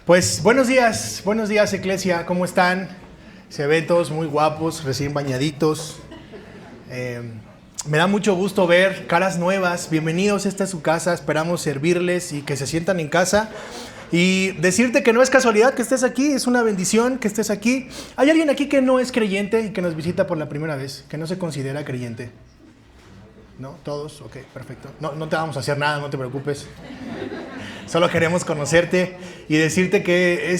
Pues buenos días Iglesia, ¿cómo están? Se ven todos muy guapos, recién bañaditos. Me da mucho gusto ver caras nuevas. Bienvenidos, esta es su casa, esperamos servirles y que se sientan en casa. Y decirte que no es casualidad que estés aquí, es una bendición que estés aquí. ¿Hay alguien aquí que no es creyente y que nos visita por la primera vez, que no se considera creyente? ¿No? ¿Todos? Ok, perfecto. No te vamos a hacer nada, no te preocupes. Solo queremos conocerte y decirte que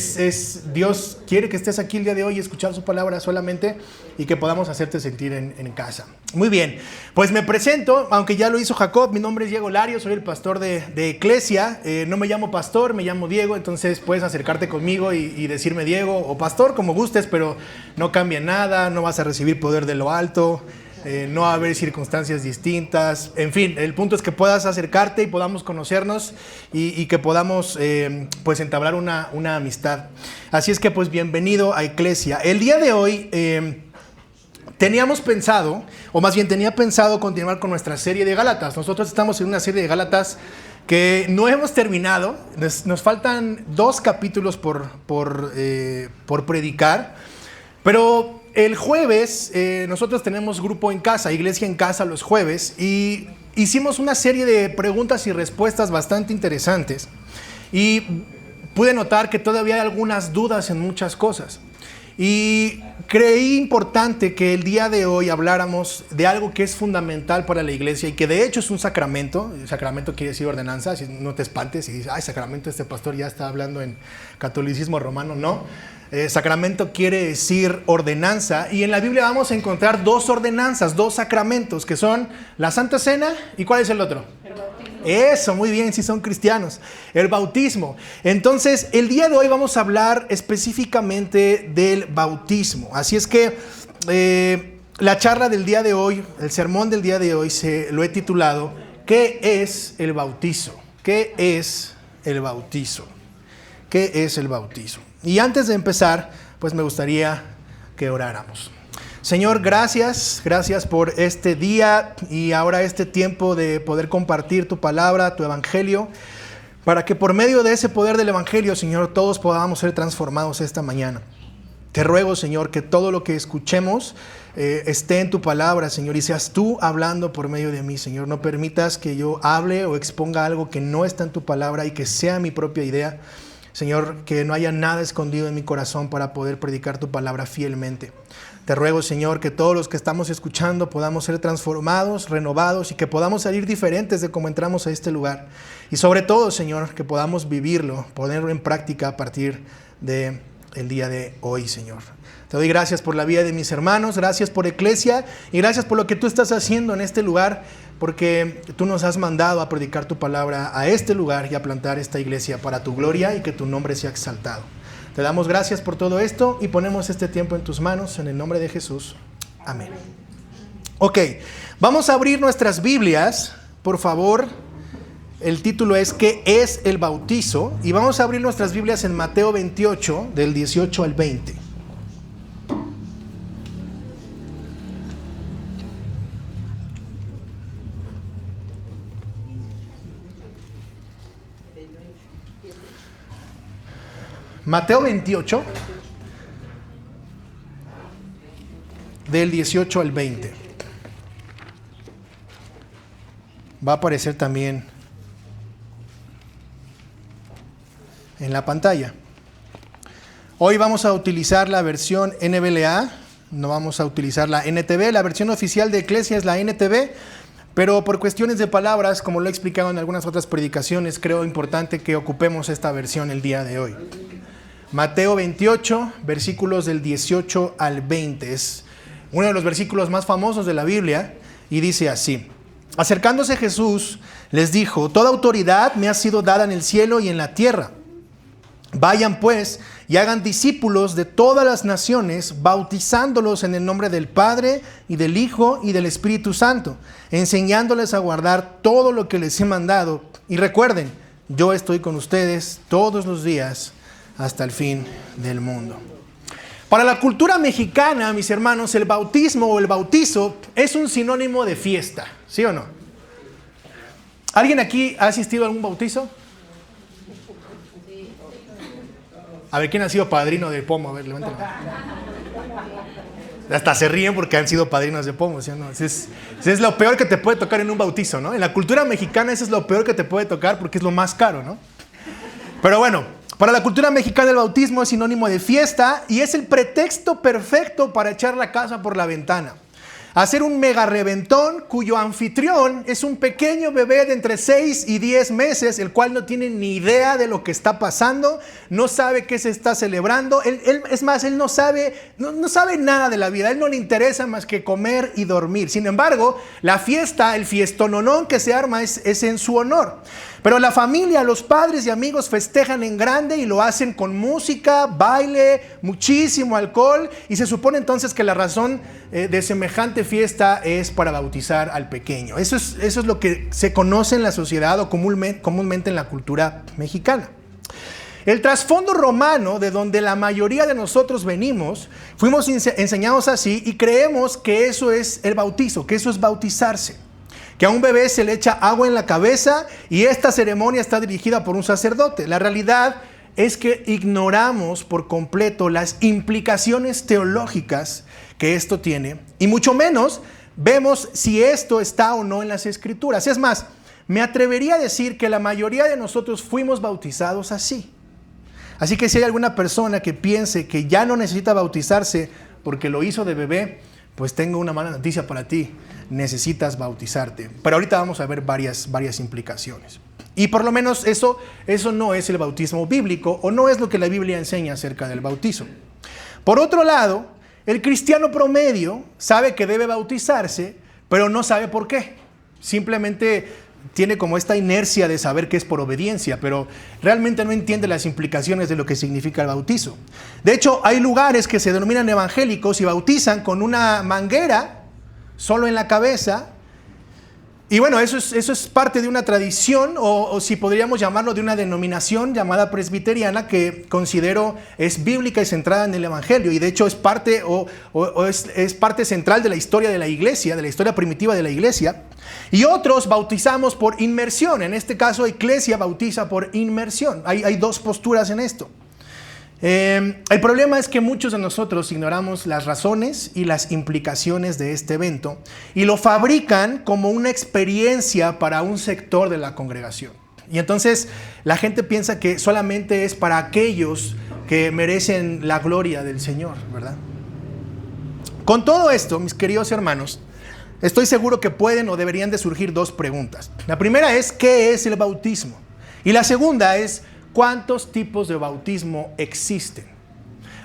Dios quiere que estés aquí el día de hoy y escuchar su palabra solamente y que podamos hacerte sentir en casa. Muy bien, pues me presento, aunque ya lo hizo Jacob. Mi nombre es Diego Lario, soy el pastor de Iglesia. No me llamo pastor, me llamo Diego, entonces puedes acercarte conmigo y decirme Diego o pastor, como gustes, pero no cambia nada, no vas a recibir poder de lo alto. No va a haber circunstancias distintas. En fin, el punto es que puedas acercarte y podamos conocernos y que podamos pues entablar una amistad. Así es que pues bienvenido a Iglesia. El día de hoy teníamos pensado, o más bien tenía pensado continuar con nuestra serie de Gálatas. Nosotros estamos en una serie de Gálatas que no hemos terminado. Nos faltan 2 capítulos por predicar, pero el jueves nosotros tenemos grupo en casa, Iglesia en casa los jueves, y hicimos una serie de preguntas y respuestas bastante interesantes. Y pude notar que todavía hay algunas dudas en muchas cosas. Y creí importante que el día de hoy habláramos de algo que es fundamental para la iglesia y que de hecho es un sacramento. El sacramento quiere decir ordenanza, así no te espantes y dices, ay, sacramento, este pastor ya está hablando en catolicismo romano. No, sacramento quiere decir ordenanza, y en la Biblia vamos a encontrar 2 ordenanzas, 2 sacramentos, que son la Santa Cena y ¿cuál es el otro? Eso, muy bien, si son cristianos. El bautismo. Entonces, el día de hoy vamos a hablar específicamente del bautismo. Así es que la charla del día de hoy, el sermón del día de hoy, lo he titulado ¿Qué es el bautizo? ¿Qué es el bautizo? ¿Qué es el bautizo? Y antes de empezar, pues me gustaría que oráramos. Señor, gracias por este día y ahora este tiempo de poder compartir tu palabra, tu evangelio, para que por medio de ese poder del evangelio, Señor, todos podamos ser transformados esta mañana. Te ruego, Señor, que todo lo que escuchemos esté en tu palabra, Señor, y seas tú hablando por medio de mí, Señor. No permitas que yo hable o exponga algo que no está en tu palabra y que sea mi propia idea. Señor, que no haya nada escondido en mi corazón para poder predicar tu palabra fielmente. Te ruego, Señor, que todos los que estamos escuchando podamos ser transformados, renovados y que podamos salir diferentes de cómo entramos a este lugar. Y sobre todo, Señor, que podamos vivirlo, ponerlo en práctica a partir del día de hoy, Señor. Te doy gracias por la vida de mis hermanos, gracias por Iglesia y gracias por lo que tú estás haciendo en este lugar, porque tú nos has mandado a predicar tu palabra a este lugar y a plantar esta iglesia para tu gloria y que tu nombre sea exaltado. Te damos gracias por todo esto y ponemos este tiempo en tus manos en el nombre de Jesús. Amén. Ok, vamos a abrir nuestras Biblias, por favor. El título es ¿Qué es el bautizo? Y vamos a abrir nuestras Biblias en Mateo 28, del 18 al 20. Mateo 28, del 18 al 20. Va a aparecer también en la pantalla. Hoy vamos a utilizar la versión NBLA, no vamos a utilizar la NTV. La versión oficial de Iglesia es la NTV, pero por cuestiones de palabras, como lo he explicado en algunas otras predicaciones, creo importante que ocupemos esta versión el día de hoy. Mateo 28, versículos del 18 al 20. Es uno de los versículos más famosos de la Biblia y dice así: Acercándose Jesús, les dijo: Toda autoridad me ha sido dada en el cielo y en la tierra. Vayan pues y hagan discípulos de todas las naciones, bautizándolos en el nombre del Padre y del Hijo y del Espíritu Santo, enseñándoles a guardar todo lo que les he mandado. Y recuerden, yo estoy con ustedes todos los días hasta el fin del mundo. Para la cultura mexicana, mis hermanos, el bautismo o el bautizo es un sinónimo de fiesta, ¿sí o no? ¿Alguien aquí ha asistido a algún bautizo? A ver, ¿quién ha sido padrino de pomo? A ver, levanten. Hasta se ríen porque han sido padrinos de pomo, ¿sí o no? Es lo peor que te puede tocar en un bautizo, ¿no? En la cultura mexicana eso es lo peor que te puede tocar porque es lo más caro, ¿no? Pero bueno, para la cultura mexicana el bautismo es sinónimo de fiesta y es el pretexto perfecto para echar la casa por la ventana. Hacer un mega reventón cuyo anfitrión es un pequeño bebé de entre 6 y 10 meses, el cual no tiene ni idea de lo que está pasando, no sabe qué se está celebrando. Es más, él no sabe nada de la vida, a él no le interesa más que comer y dormir. Sin embargo, la fiesta, el fiestononón que se arma es en su honor. Pero la familia, los padres y amigos festejan en grande y lo hacen con música, baile, muchísimo alcohol. Y se supone entonces que la razón de semejante fiesta es para bautizar al pequeño. Eso es lo que se conoce en la sociedad o comúnmente en la cultura mexicana. El trasfondo romano, de donde la mayoría de nosotros venimos, fuimos enseñados así y creemos que eso es el bautizo, que eso es bautizarse. Que a un bebé se le echa agua en la cabeza y esta ceremonia está dirigida por un sacerdote. La realidad es que ignoramos por completo las implicaciones teológicas que esto tiene y mucho menos vemos si esto está o no en las Escrituras. Es más, me atrevería a decir que la mayoría de nosotros fuimos bautizados así. Así que si hay alguna persona que piense que ya no necesita bautizarse porque lo hizo de bebé, pues tengo una mala noticia para ti. Necesitas bautizarte. Pero ahorita vamos a ver varias implicaciones. Y por lo menos eso no es el bautismo bíblico o no es lo que la Biblia enseña acerca del bautizo. Por otro lado, el cristiano promedio sabe que debe bautizarse, pero no sabe por qué. Simplemente tiene como esta inercia de saber que es por obediencia, pero realmente no entiende las implicaciones de lo que significa el bautizo. De hecho, hay lugares que se denominan evangélicos y bautizan con una manguera solo en la cabeza. Y bueno, eso es parte de una tradición o si podríamos llamarlo de una denominación llamada presbiteriana que considero es bíblica y centrada en el evangelio y de hecho es parte es parte central de la historia de la iglesia, de la historia primitiva de la iglesia. Y otros bautizamos por inmersión, en este caso iglesia bautiza por inmersión. Hay dos posturas en esto. El problema es que muchos de nosotros ignoramos las razones y las implicaciones de este evento y lo fabrican como una experiencia para un sector de la congregación. Y entonces la gente piensa que solamente es para aquellos que merecen la gloria del Señor, ¿verdad? Con todo esto, mis queridos hermanos, estoy seguro que pueden o deberían de surgir dos preguntas. La primera es, ¿qué es el bautismo? Y la segunda es, ¿cuántos tipos de bautismo existen?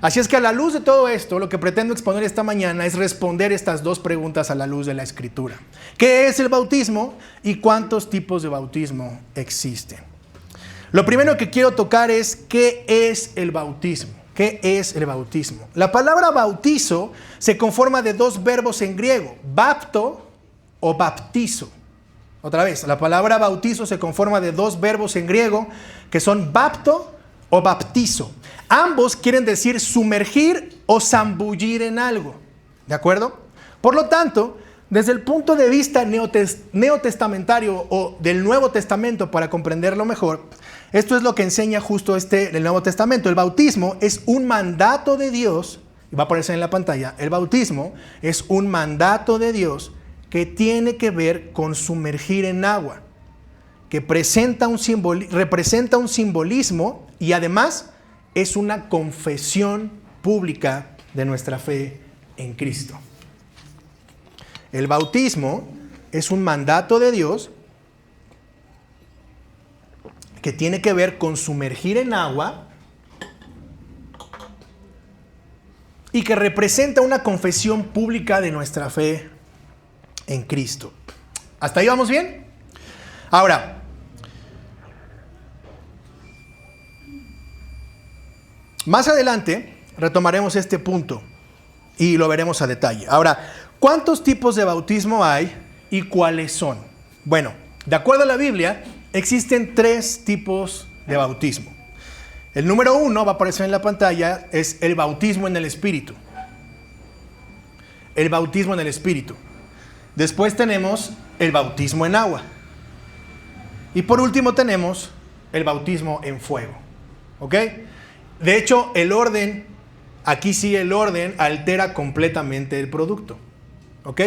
Así es que a la luz de todo esto, lo que pretendo exponer esta mañana es responder estas dos preguntas a la luz de la Escritura. ¿Qué es el bautismo y cuántos tipos de bautismo existen? Lo primero que quiero tocar es ¿qué es el bautismo? ¿Qué es el bautismo? La palabra bautizo se conforma de dos verbos en griego, bapto o baptizo. Otra vez, la palabra bautizo se conforma de dos verbos en griego que son bapto o baptizo. Ambos quieren decir sumergir o zambullir en algo. ¿De acuerdo? Por lo tanto, desde el punto de vista neotestamentario o del Nuevo Testamento, para comprenderlo mejor, esto es lo que enseña justo el Nuevo Testamento. El bautismo es un mandato de Dios, y va a aparecer en la pantalla, el bautismo es un mandato de Dios que tiene que ver con sumergir en agua, que representa un simbolismo y además es una confesión pública de nuestra fe en Cristo. El bautismo es un mandato de Dios que tiene que ver con sumergir en agua y que representa una confesión pública de nuestra fe en Cristo. ¿Hasta ahí vamos bien? Ahora, más adelante retomaremos este punto y lo veremos a detalle. Ahora, ¿cuántos tipos de bautismo hay y cuáles son? Bueno, de acuerdo a la Biblia, existen 3 tipos de bautismo. El número 1, va a aparecer en la pantalla, es el bautismo en el Espíritu. El bautismo en el Espíritu. Después tenemos el bautismo en agua. Y por último tenemos el bautismo en fuego. ¿Ok? De hecho, el orden, aquí sí el orden altera completamente el producto. ¿Ok?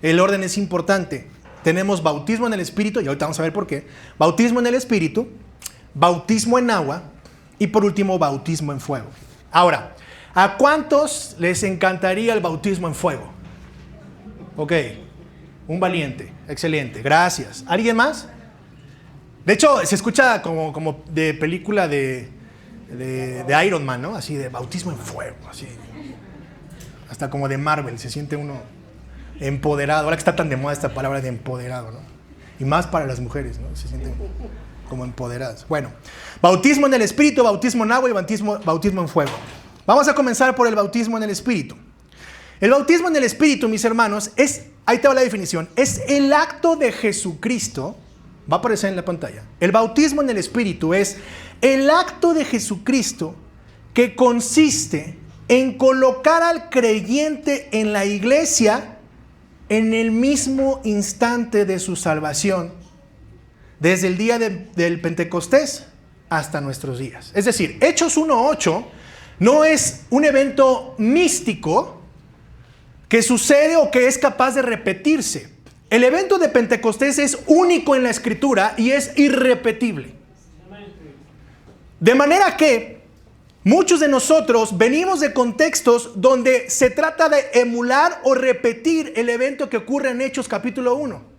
El orden es importante. Tenemos bautismo en el Espíritu, y ahorita vamos a ver por qué. Bautismo en el Espíritu, bautismo en agua y por último bautismo en fuego. Ahora, ¿a cuántos les encantaría el bautismo en fuego? Ok, un valiente, excelente, gracias. ¿Alguien más? De hecho, se escucha como de película de Iron Man, ¿no? Así de bautismo en fuego, así. Hasta como de Marvel, se siente uno empoderado. Ahora que está tan de moda esta palabra de empoderado, ¿no? Y más para las mujeres, ¿no? Se sienten como empoderadas. Bueno, bautismo en el Espíritu, bautismo en agua y bautismo en fuego. Vamos a comenzar por el bautismo en el Espíritu. El bautismo en el Espíritu, mis hermanos, ahí te va la definición, es el acto de Jesucristo. Va a aparecer en la pantalla. El bautismo en el Espíritu es el acto de Jesucristo que consiste en colocar al creyente en la iglesia en el mismo instante de su salvación, desde el día del Pentecostés hasta nuestros días. Es decir, Hechos 1:8 no es un evento místico que sucede o que es capaz de repetirse. El evento de Pentecostés es único en la Escritura y es irrepetible. De manera que muchos de nosotros venimos de contextos donde se trata de emular o repetir el evento que ocurre en Hechos capítulo 1.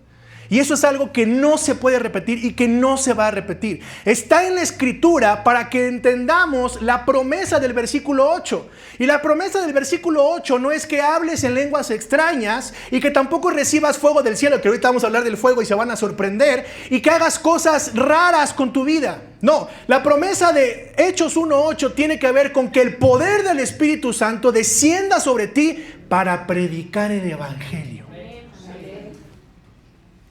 Y eso es algo que no se puede repetir y que no se va a repetir. Está en la Escritura para que entendamos la promesa del versículo 8. Y la promesa del versículo 8 no es que hables en lenguas extrañas y que tampoco recibas fuego del cielo, que ahorita vamos a hablar del fuego y se van a sorprender, y que hagas cosas raras con tu vida. No, la promesa de Hechos 1:8 tiene que ver con que el poder del Espíritu Santo descienda sobre ti para predicar el Evangelio.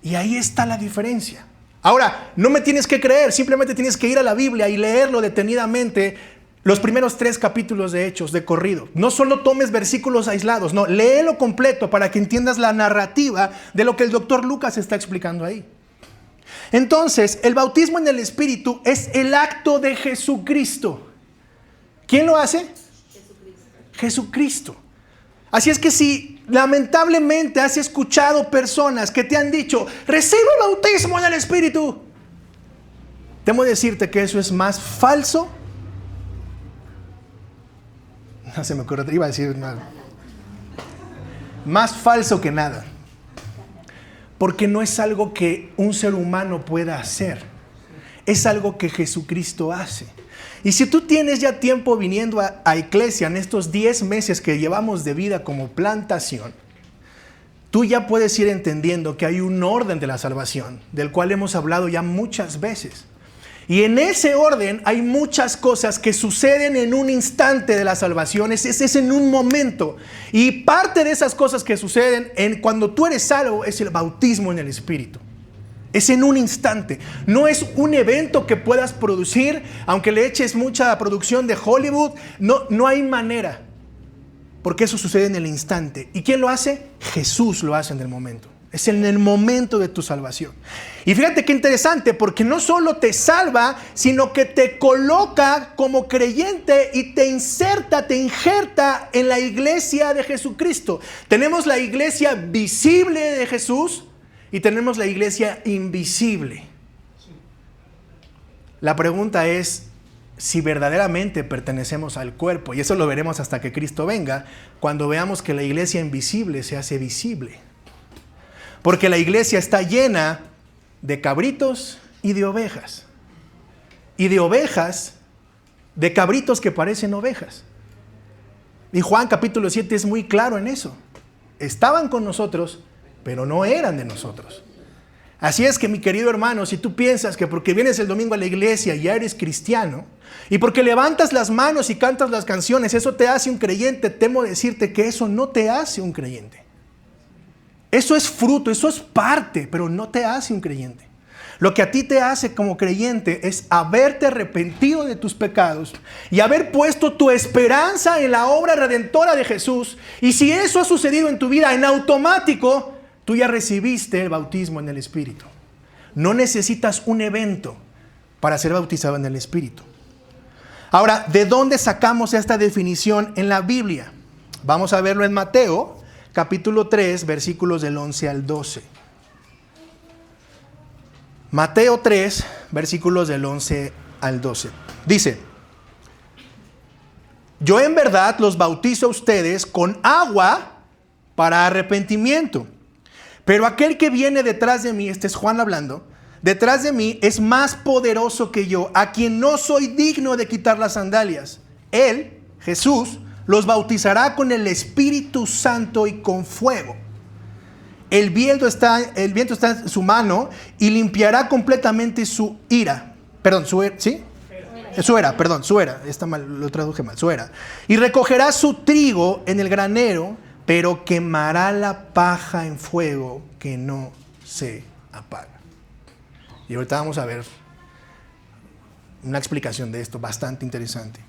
Y ahí está la diferencia. Ahora, no me tienes que creer, simplemente tienes que ir a la Biblia y leerlo detenidamente, los primeros 3 capítulos de Hechos de corrido. No solo tomes versículos aislados, no, léelo completo para que entiendas la narrativa de lo que el doctor Lucas está explicando ahí. Entonces, el bautismo en el Espíritu es el acto de Jesucristo. ¿Quién lo hace? Jesucristo. Así es que si lamentablemente has escuchado personas que te han dicho, recibe el bautismo en el Espíritu, temo decirte que eso es más falso. No se me ocurre, iba a decir nada. Más falso que nada. Porque no es algo que un ser humano pueda hacer. Es algo que Jesucristo hace. Y si tú tienes ya tiempo viniendo a iglesia en estos 10 meses que llevamos de vida como plantación, tú ya puedes ir entendiendo que hay un orden de la salvación, del cual hemos hablado ya muchas veces. Y en ese orden hay muchas cosas que suceden en un instante de la salvación, es en un momento. Y parte de esas cosas que suceden cuando tú eres salvo es el bautismo en el Espíritu. Es en un instante, no es un evento que puedas producir, aunque le eches mucha producción de Hollywood, no hay manera, porque eso sucede en el instante. ¿Y quién lo hace? Jesús lo hace en el momento, es en el momento de tu salvación. Y fíjate qué interesante, porque no solo te salva, sino que te coloca como creyente y te injerta en la iglesia de Jesucristo. Tenemos la iglesia visible de Jesús, y tenemos la iglesia invisible. La pregunta es si verdaderamente pertenecemos al cuerpo. Y eso lo veremos hasta que Cristo venga, cuando veamos que la iglesia invisible se hace visible. Porque la iglesia está llena de cabritos y de ovejas. Y de ovejas, de cabritos que parecen ovejas. Y Juan capítulo 7 es muy claro en eso. Estaban con nosotros, pero no eran de nosotros. Así es que, mi querido hermano, si tú piensas que porque vienes el domingo a la iglesia ya eres cristiano, y porque levantas las manos y cantas las canciones, eso te hace un creyente, temo decirte que eso no te hace un creyente. Eso es fruto, eso es parte, pero no te hace un creyente. Lo que a ti te hace como creyente es haberte arrepentido de tus pecados y haber puesto tu esperanza en la obra redentora de Jesús. Y si eso ha sucedido en tu vida, en automático, tú ya recibiste el bautismo en el Espíritu. No necesitas un evento para ser bautizado en el Espíritu. Ahora, ¿de dónde sacamos esta definición en la Biblia? Vamos a verlo en Mateo, capítulo 3, versículos del 11 al 12. Mateo 3, versículos del 11 al 12. Dice: yo en verdad los bautizo a ustedes con agua para arrepentimiento. Pero aquel que viene detrás de mí, este es Juan hablando, detrás de mí es más poderoso que yo, a quien no soy digno de quitar las sandalias. Él, Jesús, los bautizará con el Espíritu Santo y con fuego. El viento está en su mano y limpiará completamente su ira. Perdón, su era. Está mal, lo traduje mal, su era. Y recogerá su trigo en el granero, pero quemará la paja en fuego que no se apaga. Y ahorita vamos a ver una explicación de esto bastante interesante.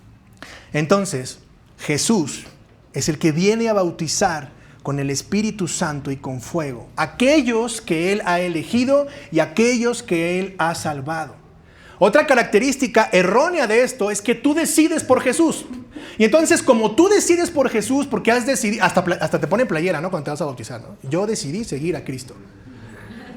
Entonces, Jesús es el que viene a bautizar con el Espíritu Santo y con fuego aquellos que Él ha elegido y aquellos que Él ha salvado. Otra característica errónea de esto es que tú decides por Jesús. Y entonces, como tú decides por Jesús, porque has decidido, hasta te ponen playera, ¿no? Cuando te vas a bautizar, ¿no? Yo decidí seguir a Cristo.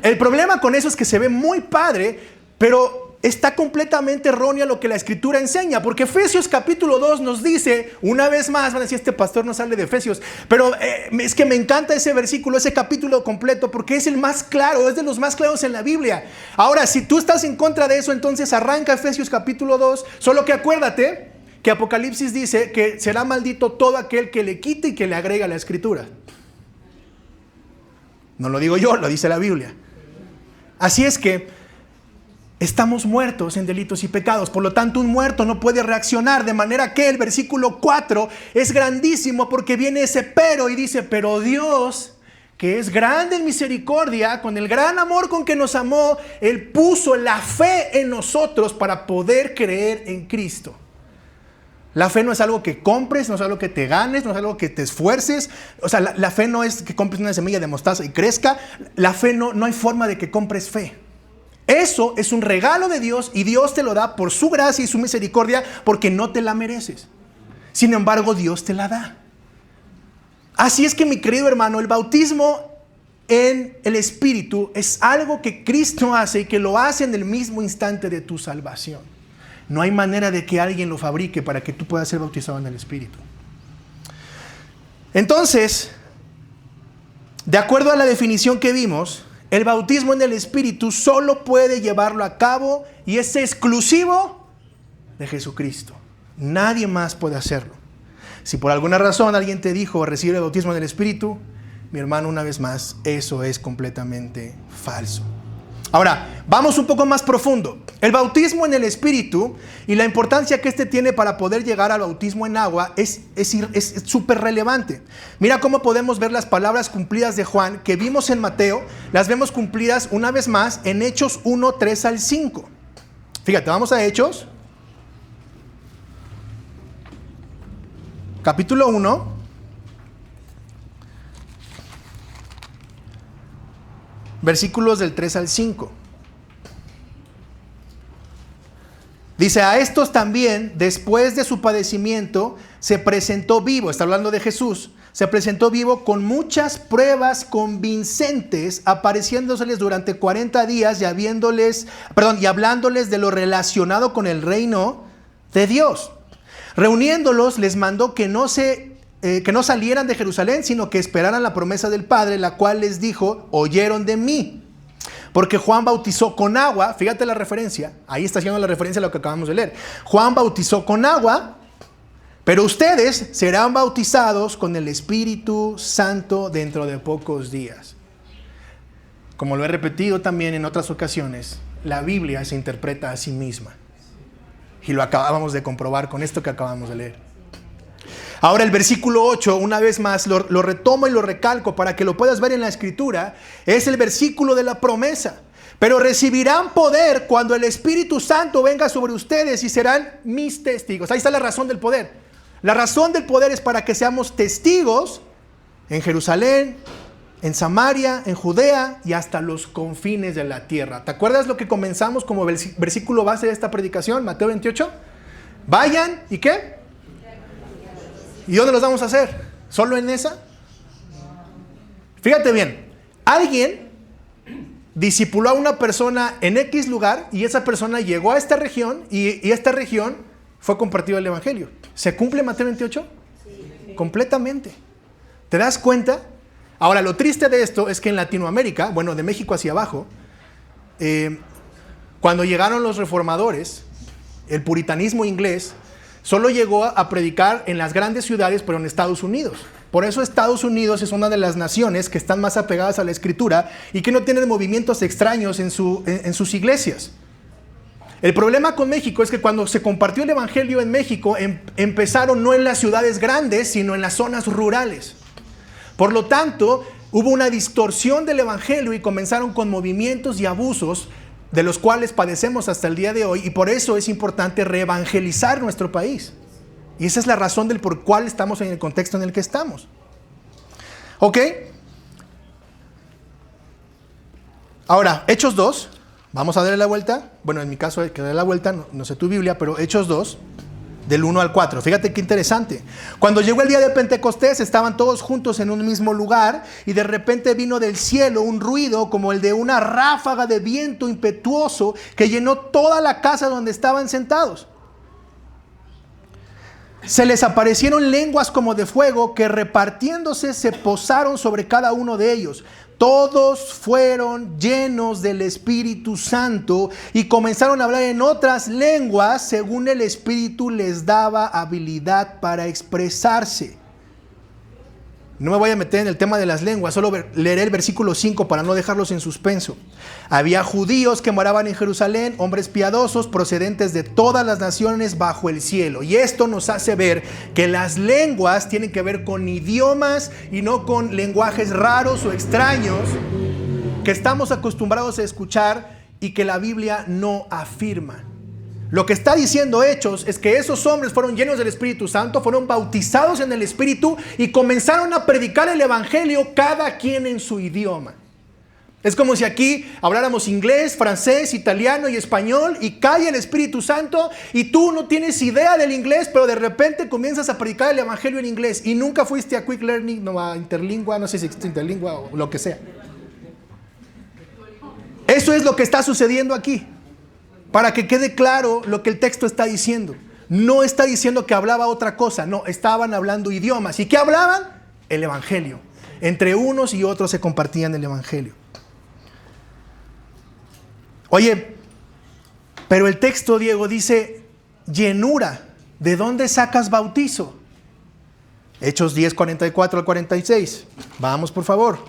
El problema con eso es que se ve muy padre, pero está completamente errónea lo que la Escritura enseña, porque Efesios capítulo 2 nos dice, una vez más, van a decir, este pastor no sale de Efesios, pero es que me encanta ese versículo, ese capítulo completo, porque es el más claro, es de los más claros en la Biblia. Ahora, si tú estás en contra de eso, entonces arranca Efesios capítulo 2, solo que acuérdate que Apocalipsis dice que será maldito todo aquel que le quite y que le agrega a la Escritura. No lo digo yo, lo dice la Biblia. Así es que estamos muertos en delitos y pecados, por lo tanto un muerto no puede reaccionar, de manera que el versículo 4 es grandísimo porque viene ese pero y dice, pero Dios, que es grande en misericordia, con el gran amor con que nos amó, Él puso la fe en nosotros para poder creer en Cristo. La fe no es algo que compres, no es algo que te ganes, no es algo que te esfuerces. O sea, la fe no es que compres una semilla de mostaza y crezca. La fe no hay forma de que compres fe. Eso es un regalo de Dios y Dios te lo da por su gracia y su misericordia porque no te la mereces. Sin embargo, Dios te la da. Así es que, mi querido hermano, el bautismo en el Espíritu es algo que Cristo hace y que lo hace en el mismo instante de tu salvación. No hay manera de que alguien lo fabrique para que tú puedas ser bautizado en el Espíritu. Entonces, de acuerdo a la definición que vimos, el bautismo en el Espíritu solo puede llevarlo a cabo y es exclusivo de Jesucristo. Nadie más puede hacerlo. Si por alguna razón alguien te dijo recibe el bautismo en el Espíritu, mi hermano, una vez más, eso es completamente falso. Ahora, vamos un poco más profundo. El bautismo en el Espíritu y la importancia que este tiene para poder llegar al bautismo en agua es súper relevante. Mira cómo podemos ver las palabras cumplidas de Juan que vimos en Mateo, las vemos cumplidas una vez más en Hechos 1, 3 al 5. Fíjate, vamos a Hechos. Capítulo 1. Versículos del 3 al 5. Dice, a estos también, después de su padecimiento, se presentó vivo, está hablando de Jesús, se presentó vivo con muchas pruebas convincentes, apareciéndoseles durante 40 días y hablándoles de lo relacionado con el reino de Dios. Reuniéndolos, les mandó que no salieran de Jerusalén, sino que esperaran la promesa del Padre, la cual les dijo, oyeron de mí. Porque Juan bautizó con agua, fíjate la referencia, ahí está haciendo la referencia a lo que acabamos de leer. Juan bautizó con agua, pero ustedes serán bautizados con el Espíritu Santo dentro de pocos días. Como lo he repetido también en otras ocasiones, la Biblia se interpreta a sí misma. Y lo acabamos de comprobar con esto que acabamos de leer. Ahora el versículo 8, una vez más, lo retomo y lo recalco para que lo puedas ver en la Escritura. Es el versículo de la promesa. Pero recibirán poder cuando el Espíritu Santo venga sobre ustedes y serán mis testigos. Ahí está la razón del poder. La razón del poder es para que seamos testigos en Jerusalén, en Samaria, en Judea y hasta los confines de la tierra. ¿Te acuerdas lo que comenzamos como versículo base de esta predicación? Mateo 28. Vayan, ¿y qué? ¿Y dónde los vamos a hacer? ¿Solo en esa? Fíjate bien, alguien discipuló a una persona en X lugar y esa persona llegó a esta región y esta región fue compartido el evangelio. ¿Se cumple Mateo 28? Sí. Completamente. ¿Te das cuenta? Ahora, lo triste de esto es que en Latinoamérica, bueno, de México hacia abajo, cuando llegaron los reformadores, el puritanismo inglés solo llegó a predicar en las grandes ciudades, pero en Estados Unidos. Por eso Estados Unidos es una de las naciones que están más apegadas a la Escritura y que no tienen movimientos extraños en sus iglesias. El problema con México es que cuando se compartió el evangelio en México, empezaron no en las ciudades grandes, sino en las zonas rurales. Por lo tanto, hubo una distorsión del evangelio y comenzaron con movimientos y abusos de los cuales padecemos hasta el día de hoy, y por eso es importante reevangelizar nuestro país. Y esa es la razón del por cual estamos en el contexto en el que estamos. ¿Ok? Ahora, Hechos 2, vamos a darle la vuelta. Bueno, en mi caso hay que darle la vuelta, no sé tu Biblia, pero Hechos 2, del 1 al 4. Fíjate qué interesante. Cuando llegó el día de Pentecostés, estaban todos juntos en un mismo lugar y de repente vino del cielo un ruido como el de una ráfaga de viento impetuoso que llenó toda la casa donde estaban sentados. Se les aparecieron lenguas como de fuego que repartiéndose se posaron sobre cada uno de ellos. Todos fueron llenos del Espíritu Santo y comenzaron a hablar en otras lenguas según el Espíritu les daba habilidad para expresarse. No me voy a meter en el tema de las lenguas, solo leeré el versículo 5 para no dejarlos en suspenso. Había judíos que moraban en Jerusalén, hombres piadosos procedentes de todas las naciones bajo el cielo. Y esto nos hace ver que las lenguas tienen que ver con idiomas y no con lenguajes raros o extraños que estamos acostumbrados a escuchar y que la Biblia no afirma. Lo que está diciendo Hechos es que esos hombres fueron llenos del Espíritu Santo, fueron bautizados en el Espíritu y comenzaron a predicar el Evangelio cada quien en su idioma. Es como si aquí habláramos inglés, francés, italiano y español y cae el Espíritu Santo y tú no tienes idea del inglés, pero de repente comienzas a predicar el Evangelio en inglés y nunca fuiste a Quick Learning, no, a Interlingua, no sé si existe Interlingua o lo que sea. Eso es lo que está sucediendo aquí. Para que quede claro lo que el texto está diciendo. No está diciendo que hablaba otra cosa, no, estaban hablando idiomas. ¿Y qué hablaban? El Evangelio. Entre unos y otros se compartían el Evangelio. Oye, pero el texto, Diego, dice llenura. ¿De dónde sacas bautizo? Hechos 10, 44 al 46. Vamos, por favor.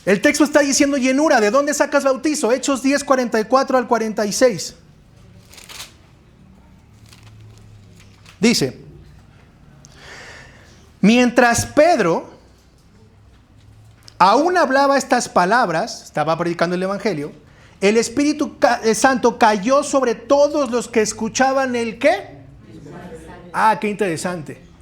El texto está diciendo llenura. ¿De dónde sacas bautizo? Hechos 10, 44 al 46. Dice: mientras Pedro aún hablaba estas palabras, estaba predicando el Evangelio, el Espíritu Santo cayó sobre todos los que escuchaban el ¿qué? Ah, qué interesante.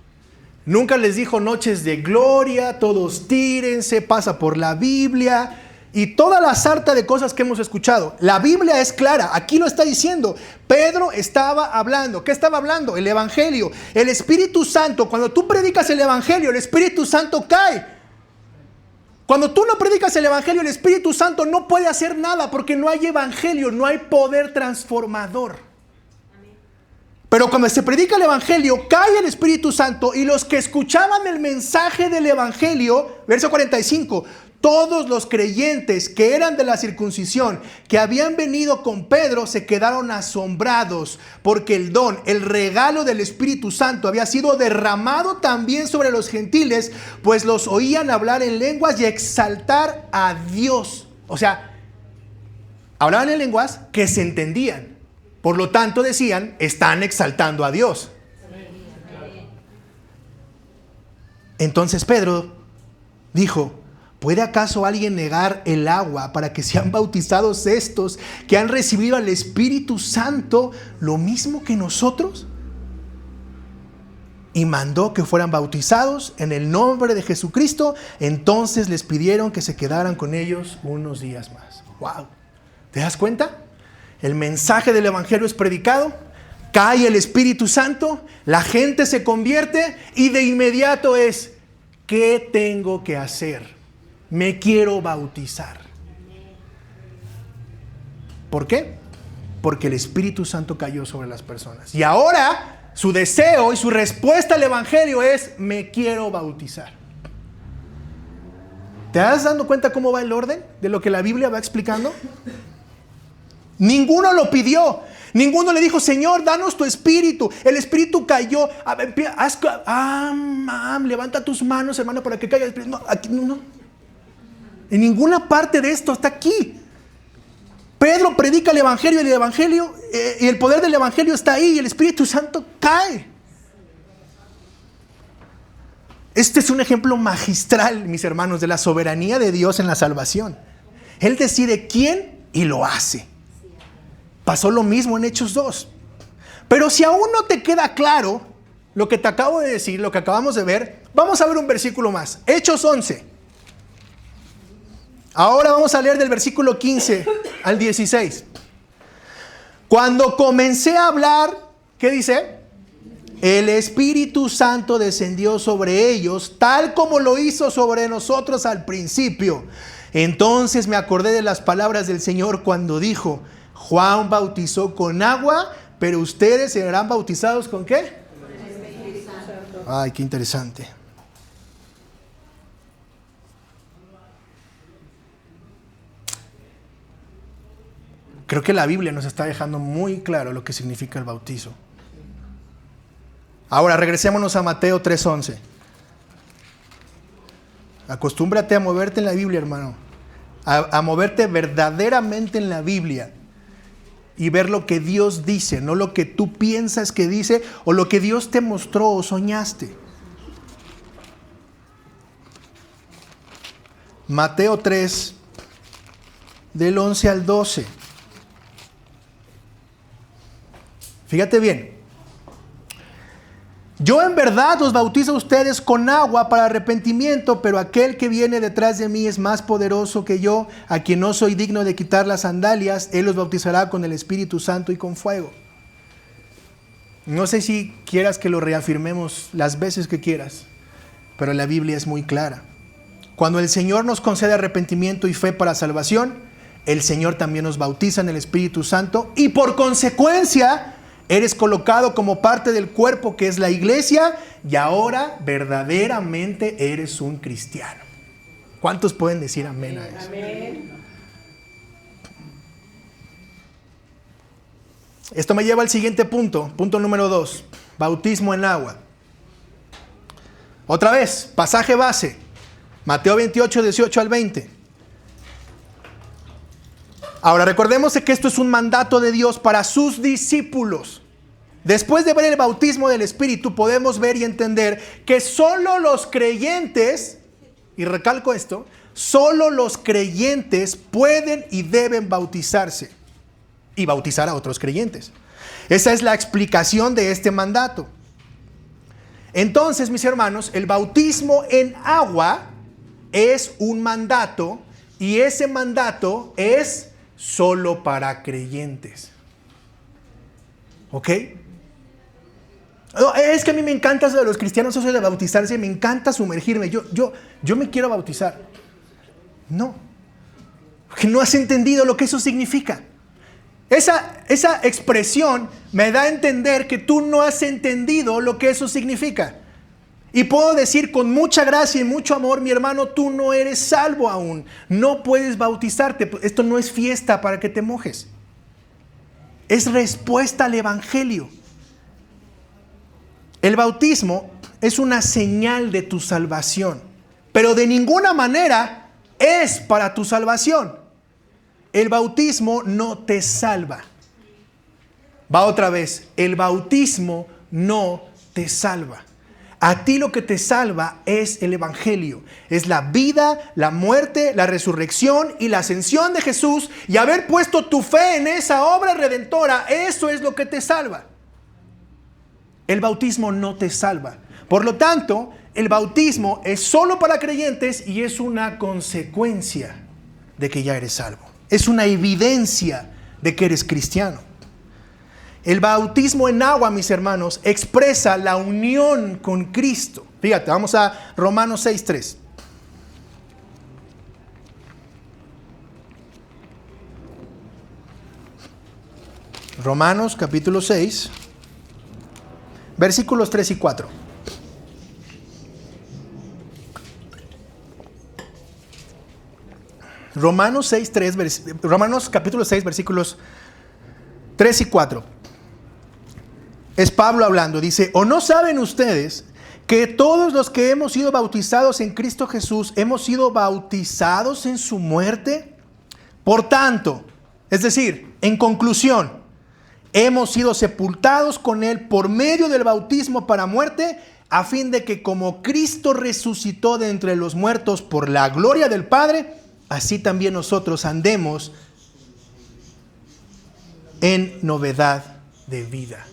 Nunca les dijo noches de gloria, todos tírense, pasa por la Biblia y toda la sarta de cosas que hemos escuchado. La Biblia es clara, aquí lo está diciendo. Pedro estaba hablando. ¿Qué estaba hablando? El Evangelio. El Espíritu Santo, cuando tú predicas el Evangelio, el Espíritu Santo cae. Cuando tú no predicas el Evangelio, el Espíritu Santo no puede hacer nada porque no hay Evangelio, no hay poder transformador. Pero cuando se predica el Evangelio, cae el Espíritu Santo y los que escuchaban el mensaje del Evangelio, verso 45, todos los creyentes que eran de la circuncisión, que habían venido con Pedro, se quedaron asombrados porque el don, el regalo del Espíritu Santo había sido derramado también sobre los gentiles, pues los oían hablar en lenguas y exaltar a Dios. O sea, hablaban en lenguas que se entendían. Por lo tanto decían, están exaltando a Dios. Entonces Pedro dijo: ¿puede acaso alguien negar el agua para que sean bautizados estos que han recibido al Espíritu Santo lo mismo que nosotros? Y mandó que fueran bautizados en el nombre de Jesucristo. Entonces les pidieron que se quedaran con ellos unos días más. ¡Wow! ¿Te das cuenta? el mensaje del Evangelio es predicado, cae el Espíritu Santo, la gente se convierte y de inmediato es, ¿qué tengo que hacer? Me quiero bautizar. ¿Por qué? Porque el Espíritu Santo cayó sobre las personas. Y ahora su deseo y su respuesta al Evangelio es, me quiero bautizar. ¿Te das dando cuenta cómo va el orden de lo que la Biblia va explicando? Ninguno lo pidió. Ninguno le dijo, Señor, danos tu espíritu. El espíritu cayó. Levanta tus manos, hermano, para que caiga el espíritu. No, aquí, no. En ninguna parte de esto está aquí. Pedro predica el evangelio y el poder del evangelio está ahí y el Espíritu Santo cae. Este es un ejemplo magistral, mis hermanos, de la soberanía de Dios en la salvación. Él decide quién y lo hace. Pasó lo mismo en Hechos 2. Pero si aún no te queda claro lo que te acabo de decir, lo que acabamos de ver, vamos a ver un versículo más. Hechos 11. Ahora vamos a leer del versículo 15 al 16. Cuando comencé a hablar, ¿qué dice? El Espíritu Santo descendió sobre ellos, tal como lo hizo sobre nosotros al principio. Entonces me acordé de las palabras del Señor cuando dijo, Juan bautizó con agua, pero ustedes serán bautizados ¿con qué? Con el Espíritu Santo. Ay, qué interesante. Creo que la Biblia nos está dejando muy claro lo que significa el bautizo. Ahora regresémonos a Mateo 3:11. Acostúmbrate a moverte en la Biblia, hermano. A moverte verdaderamente en la Biblia. Y ver lo que Dios dice, no lo que tú piensas que dice o lo que Dios te mostró o soñaste. Mateo 3, del 11 al 12. Fíjate bien. Yo en verdad os bautizo a ustedes con agua para arrepentimiento, pero aquel que viene detrás de mí es más poderoso que yo, a quien no soy digno de quitar las sandalias. Él los bautizará con el Espíritu Santo y con fuego. No sé si quieras que lo reafirmemos las veces que quieras, pero la Biblia es muy clara. Cuando el Señor nos concede arrepentimiento y fe para salvación, el Señor también nos bautiza en el Espíritu Santo y por consecuencia eres colocado como parte del cuerpo que es la iglesia y ahora verdaderamente eres un cristiano. ¿Cuántos pueden decir amén a eso? Amén. Esto me lleva al siguiente punto, punto número 2, bautismo en agua. Otra vez, pasaje base, Mateo 28, 18 al 20. Ahora recordemos que esto es un mandato de Dios para sus discípulos. Después de ver el bautismo del Espíritu podemos ver y entender que solo los creyentes, y recalco esto, solo los creyentes pueden y deben bautizarse y bautizar a otros creyentes. Esa es la explicación de este mandato. Entonces, mis hermanos, el bautismo en agua es un mandato y ese mandato es solo para creyentes. ¿Ok? Es que a mí me encanta eso de los cristianos, eso de bautizarse, me encanta sumergirme. Yo me quiero bautizar. No. Porque no has entendido lo que eso significa. Esa expresión me da a entender que tú no has entendido lo que eso significa. Y puedo decir con mucha gracia y mucho amor, mi hermano, tú no eres salvo aún. No puedes bautizarte. Esto no es fiesta para que te mojes. Es respuesta al Evangelio. El bautismo es una señal de tu salvación, pero de ninguna manera es para tu salvación. El bautismo no te salva. Va otra vez, el bautismo no te salva. A ti lo que te salva es el Evangelio. Es la vida, la muerte, la resurrección y la ascensión de Jesús. Y haber puesto tu fe en esa obra redentora, eso es lo que te salva. El bautismo no te salva. Por lo tanto, el bautismo es solo para creyentes y es una consecuencia de que ya eres salvo. Es una evidencia de que eres cristiano. El bautismo en agua, mis hermanos, expresa la unión con Cristo. Fíjate, vamos a Romanos 6:3. Romanos capítulo 6, versículos 3 y 4. Romanos capítulo 6, versículos 3 y 4. Es Pablo hablando, dice: ¿o no saben ustedes que todos los que hemos sido bautizados en Cristo Jesús hemos sido bautizados en su muerte? Por tanto, es decir, en conclusión, hemos sido sepultados con Él por medio del bautismo para muerte, a fin de que como Cristo resucitó de entre los muertos por la gloria del Padre, así también nosotros andemos en novedad de vida.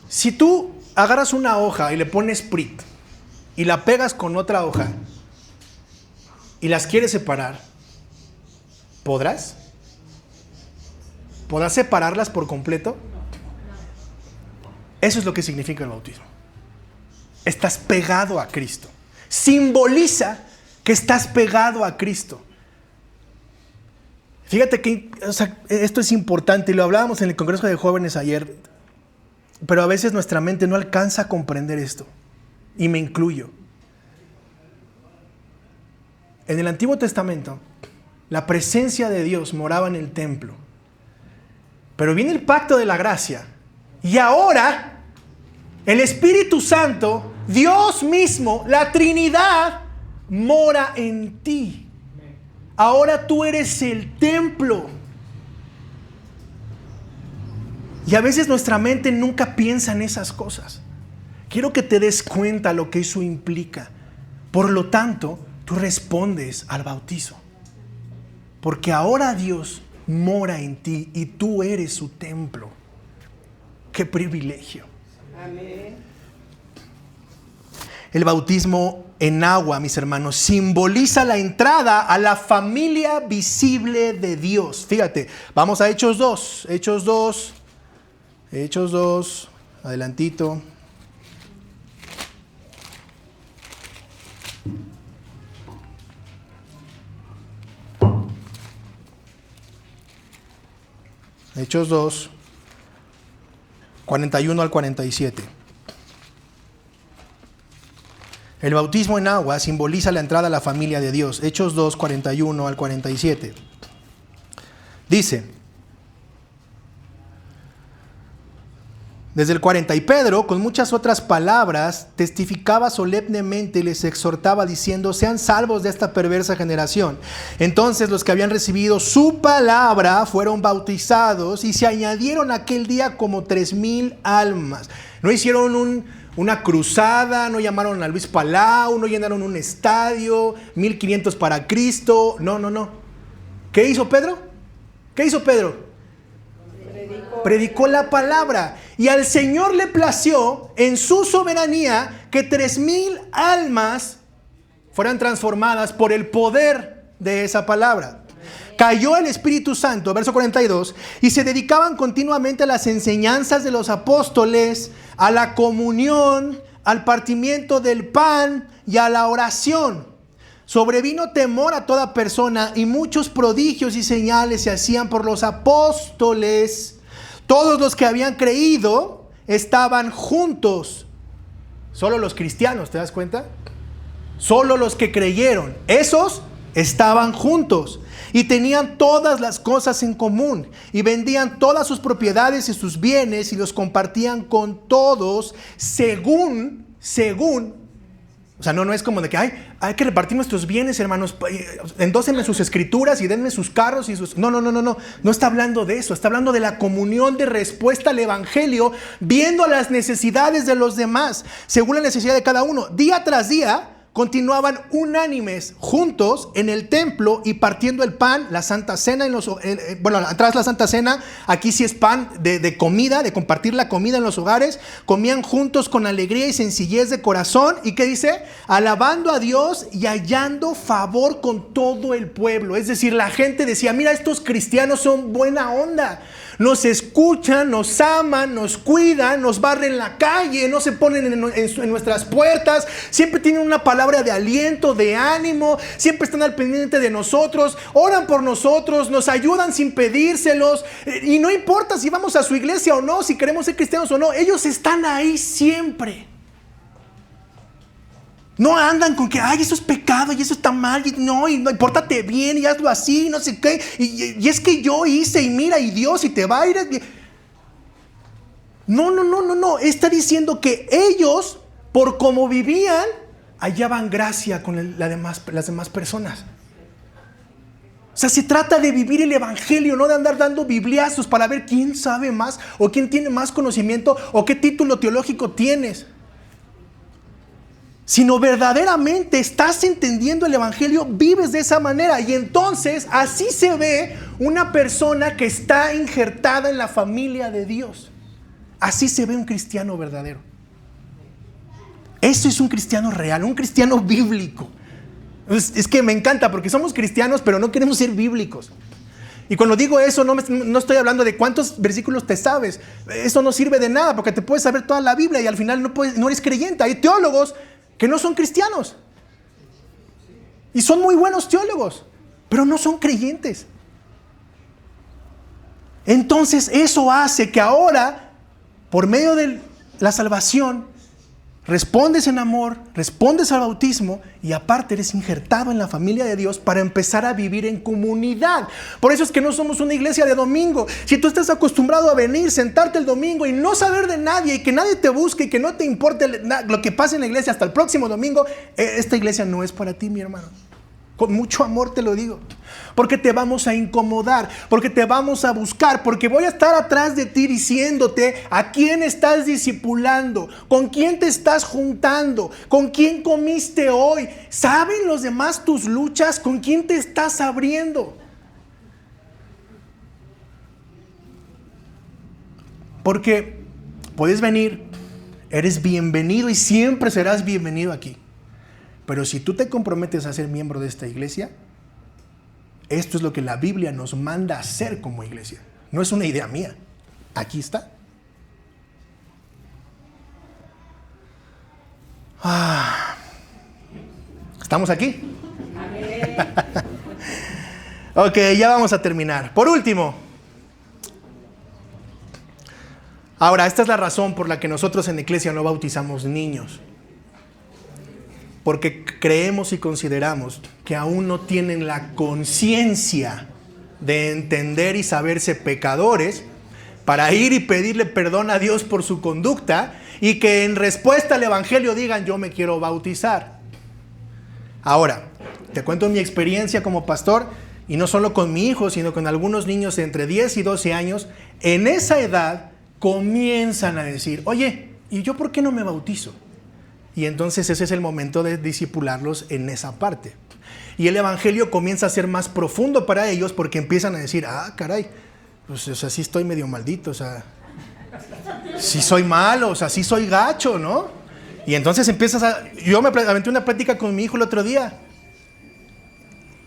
Si tú agarras una hoja y le pones Prit y la pegas con otra hoja y las quieres separar, ¿podrás? ¿Podrás separarlas por completo? Eso es lo que significa el bautismo. Estás pegado a Cristo. Simboliza que estás pegado a Cristo. Fíjate que esto es importante y lo hablábamos en el Congreso de Jóvenes ayer, pero a veces nuestra mente no alcanza a comprender esto, y me incluyo. En el Antiguo Testamento, la presencia de Dios moraba en el templo, pero viene el pacto de la gracia, y ahora el Espíritu Santo, Dios mismo, la Trinidad, mora en ti. Ahora tú eres el templo. Y a veces nuestra mente nunca piensa en esas cosas. Quiero que te des cuenta lo que eso implica. Por lo tanto, tú respondes al bautizo. Porque ahora Dios mora en ti y tú eres su templo. ¡Qué privilegio! Amén. El bautismo en agua, mis hermanos, simboliza la entrada a la familia visible de Dios. Fíjate, vamos a Hechos 2. Hechos 2, adelantito. Hechos 2, 41 al 47. El bautismo en agua simboliza la entrada a la familia de Dios. Hechos 2, 41 al 47. Dice, desde el 40, y Pedro, con muchas otras palabras, testificaba solemnemente y les exhortaba diciendo: sean salvos de esta perversa generación. Entonces los que habían recibido su palabra fueron bautizados y se añadieron aquel día como 3,000 almas. No hicieron una cruzada, no llamaron a Luis Palau, no llenaron un estadio, 1,500 para Cristo. No. ¿Qué hizo Pedro? Predicó la palabra. Y al Señor le plació en su soberanía que 3,000 almas fueran transformadas por el poder de esa palabra. Cayó el Espíritu Santo, verso 42, y se dedicaban continuamente a las enseñanzas de los apóstoles, a la comunión, al partimiento del pan y a la oración. Sobrevino temor a toda persona y muchos prodigios y señales se hacían por los apóstoles. Todos los que habían creído estaban juntos. Solo los cristianos, ¿te das cuenta? Solo los que creyeron, esos estaban juntos y tenían todas las cosas en común y vendían todas sus propiedades y sus bienes y los compartían con todos según, o sea, no es como de que hay que repartir nuestros bienes, hermanos, endósenme sus escrituras y denme sus carros y sus... No está hablando de eso, está hablando de la comunión de respuesta al evangelio, viendo las necesidades de los demás, según la necesidad de cada uno. Día tras día, continuaban unánimes juntos en el templo y partiendo el pan, la Santa Cena, atrás la Santa Cena, aquí sí es pan de comida, de compartir la comida en los hogares, comían juntos con alegría y sencillez de corazón, ¿y qué dice? Alabando a Dios y hallando favor con todo el pueblo. Es decir, la gente decía, mira, estos cristianos son buena onda, nos escuchan, nos aman, nos cuidan, nos barren la calle, no se ponen en nuestras puertas, siempre tienen una palabra de aliento, de ánimo, siempre están al pendiente de nosotros, oran por nosotros, nos ayudan sin pedírselos, y no importa si vamos a su iglesia o no, si queremos ser cristianos o no, ellos están ahí siempre. No andan con que, ay, eso es pecado y eso está mal, y no, pórtate bien y hazlo así, no sé qué, y es que yo hice, y mira, y Dios, y te va a ir. No, está diciendo que ellos, por cómo vivían, hallaban gracia con las demás personas. O sea, se trata de vivir el evangelio, no de andar dando bibliazos para ver quién sabe más, o quién tiene más conocimiento, o qué título teológico tienes. Sino verdaderamente estás entendiendo el evangelio, vives de esa manera, y entonces así se ve una persona que está injertada en la familia de Dios. Así se ve un cristiano verdadero. Eso es un cristiano real, un cristiano bíblico. Es que me encanta porque somos cristianos, pero no queremos ser bíblicos. Y cuando digo eso, no estoy hablando de cuántos versículos te sabes. Eso no sirve de nada porque te puedes saber toda la Biblia y al final no eres creyente. Hay teólogos que no son cristianos y son muy buenos teólogos, pero no son creyentes. Entonces eso hace que ahora, por medio de la salvación, respondes en amor, respondes al bautismo y aparte eres injertado en la familia de Dios para empezar a vivir en comunidad. Por eso es que no somos una iglesia de domingo. Si tú estás acostumbrado a venir, sentarte el domingo y no saber de nadie y que nadie te busque y que no te importe lo que pase en la iglesia hasta el próximo domingo, esta iglesia no es para ti, mi hermano. Con mucho amor te lo digo, porque te vamos a incomodar, porque te vamos a buscar, porque voy a estar atrás de ti diciéndote a quién estás discipulando, con quién te estás juntando, con quién comiste hoy. ¿Saben los demás tus luchas? ¿Con quién te estás abriendo? Porque puedes venir, eres bienvenido y siempre serás bienvenido aquí. Pero si tú te comprometes a ser miembro de esta iglesia, esto es lo que la Biblia nos manda a hacer como iglesia. No es una idea mía. Aquí está. ¿Estamos aquí? Ok, ya vamos a terminar. Por último, ahora, esta es la razón por la que nosotros en la iglesia no bautizamos niños. Porque creemos y consideramos que aún no tienen la conciencia de entender y saberse pecadores para ir y pedirle perdón a Dios por su conducta y que en respuesta al evangelio digan yo me quiero bautizar. Ahora, te cuento mi experiencia como pastor y no solo con mi hijo, sino con algunos niños de entre 10 y 12 años. En esa edad comienzan a decir, oye, ¿y yo por qué no me bautizo? Y entonces ese es el momento de discipularlos en esa parte. Y el evangelio comienza a ser más profundo para ellos porque empiezan a decir, caray, pues o sea, sí estoy medio maldito, o sea, sí soy malo, o sea, sí soy gacho, ¿no? Y entonces yo me aventé una plática con mi hijo el otro día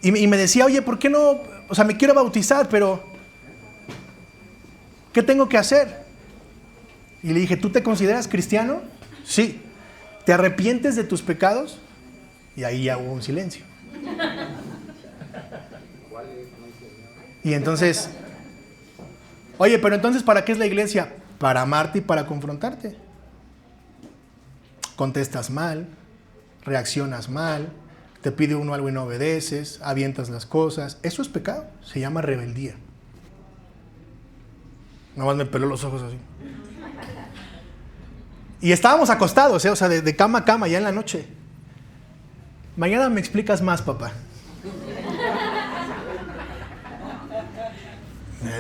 y me decía, oye, ¿por qué no? O sea, me quiero bautizar, pero ¿qué tengo que hacer? Y le dije, ¿tú te consideras cristiano? Sí. ¿Te arrepientes de tus pecados? Y ahí ya hubo un silencio. Y entonces, oye, pero entonces ¿para qué es la iglesia? Para amarte y para confrontarte. Contestas mal, reaccionas mal, te pide uno algo y no obedeces, avientas las cosas. Eso es pecado, se llama rebeldía. Nada más me peló los ojos así. Y estábamos acostados, o sea, de cama a cama, ya en la noche. Mañana me explicas más, papá.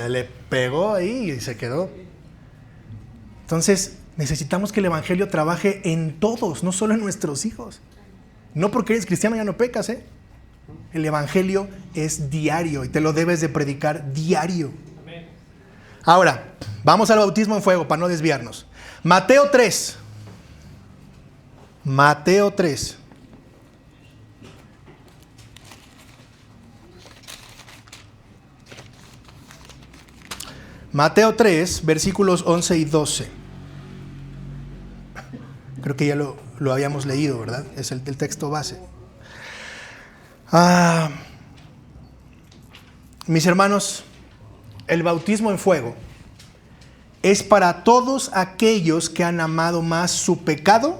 Le pegó ahí y se quedó. Entonces, necesitamos que el evangelio trabaje en todos, no solo en nuestros hijos. No porque eres cristiano ya no pecas, ¿eh? El evangelio es diario y te lo debes de predicar diario. Amén. Ahora, vamos al bautismo en fuego para no desviarnos. Mateo 3. Mateo 3. Mateo 3, versículos 11 y 12. Creo que ya lo habíamos leído, ¿verdad? Es el texto base. Mis hermanos, el bautismo en fuego es para todos aquellos que han amado más su pecado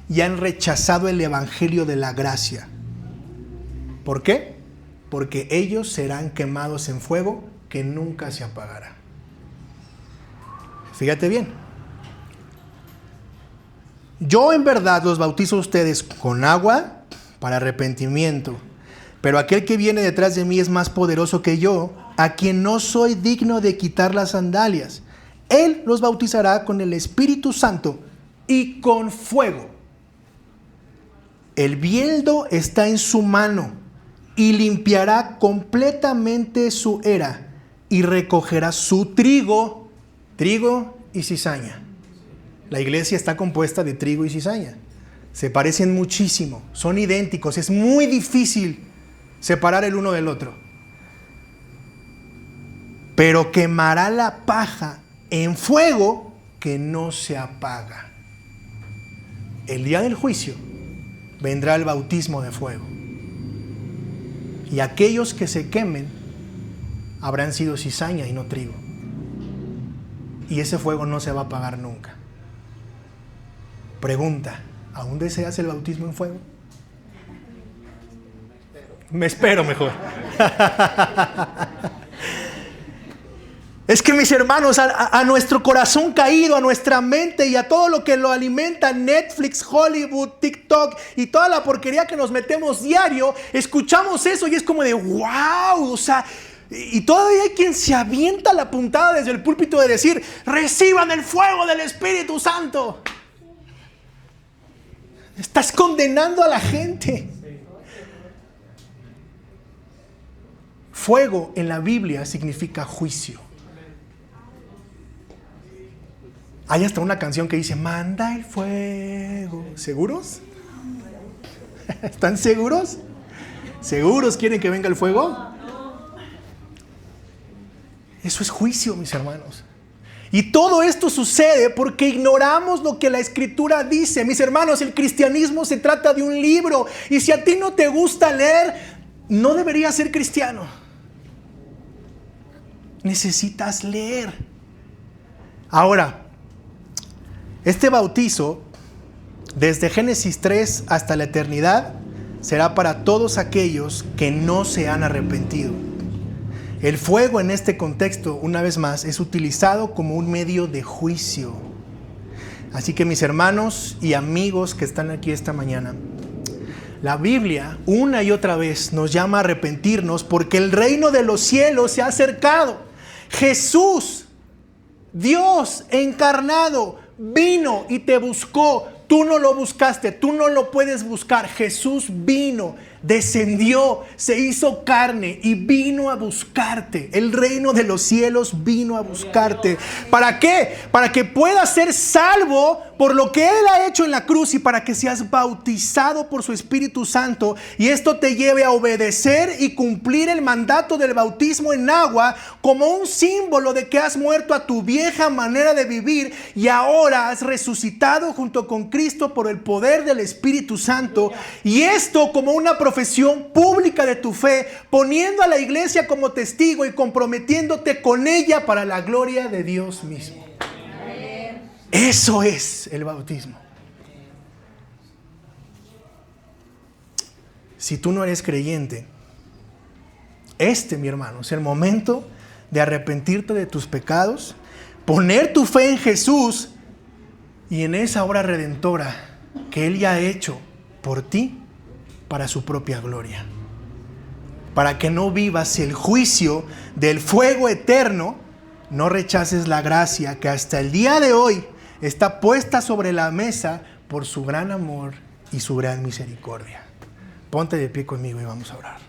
y han rechazado el evangelio de la gracia. ¿Por qué? Porque ellos serán quemados en fuego que nunca se apagará. Fíjate bien. Yo en verdad los bautizo a ustedes con agua para arrepentimiento, pero aquel que viene detrás de mí es más poderoso que yo, a quien no soy digno de quitar las sandalias. Él los bautizará con el Espíritu Santo y con fuego. El bieldo está en su mano y limpiará completamente su era y recogerá su trigo y cizaña. La iglesia está compuesta de trigo y cizaña. Se parecen muchísimo, son idénticos, es muy difícil separar el uno del otro. Pero quemará la paja en fuego que no se apaga. El día del juicio vendrá el bautismo de fuego. Y aquellos que se quemen habrán sido cizaña y no trigo. Y ese fuego no se va a apagar nunca. Pregunta, ¿aún deseas el bautismo en fuego? Me espero mejor. Es que mis hermanos, a nuestro corazón caído, a nuestra mente y a todo lo que lo alimenta, Netflix, Hollywood, TikTok y toda la porquería que nos metemos diario, escuchamos eso y es como de wow, o sea, y todavía hay quien se avienta la puntada desde el púlpito de decir, reciban el fuego del Espíritu Santo. Estás condenando a la gente. Fuego en la Biblia significa juicio. Hay hasta una canción que dice, manda el fuego. ¿Seguros? ¿Están seguros? ¿Seguros quieren que venga el fuego? Eso es juicio, mis hermanos. Y todo esto sucede porque ignoramos lo que la Escritura dice. Mis hermanos, el cristianismo se trata de un libro. Y si a ti no te gusta leer, no deberías ser cristiano. Necesitas leer. Ahora, este bautizo, desde Génesis 3 hasta la eternidad, será para todos aquellos que no se han arrepentido. El fuego en este contexto, una vez más, es utilizado como un medio de juicio. Así que mis hermanos y amigos que están aquí esta mañana, la Biblia una y otra vez nos llama a arrepentirnos porque el reino de los cielos se ha acercado. Jesús, Dios encarnado, vino y te buscó. Tú no lo buscaste, tú no lo puedes buscar. Jesús vino, descendió, se hizo carne y vino a buscarte. El reino de los cielos vino a buscarte. ¿Para qué? Para que puedas ser salvo por lo que Él ha hecho en la cruz y para que seas bautizado por su Espíritu Santo y esto te lleve a obedecer y cumplir el mandato del bautismo en agua como un símbolo de que has muerto a tu vieja manera de vivir y ahora has resucitado junto con Cristo por el poder del Espíritu Santo, y esto como una profesión pública de tu fe, poniendo a la iglesia como testigo y comprometiéndote con ella para la gloria de Dios mismo. Eso es el bautismo. Si tú no eres creyente, mi hermano, es el momento de arrepentirte de tus pecados, poner tu fe en Jesús y en esa obra redentora que Él ya ha hecho por ti para su propia gloria. Para que no vivas el juicio del fuego eterno, no rechaces la gracia que hasta el día de hoy está puesta sobre la mesa por su gran amor y su gran misericordia. Ponte de pie conmigo y vamos a orar.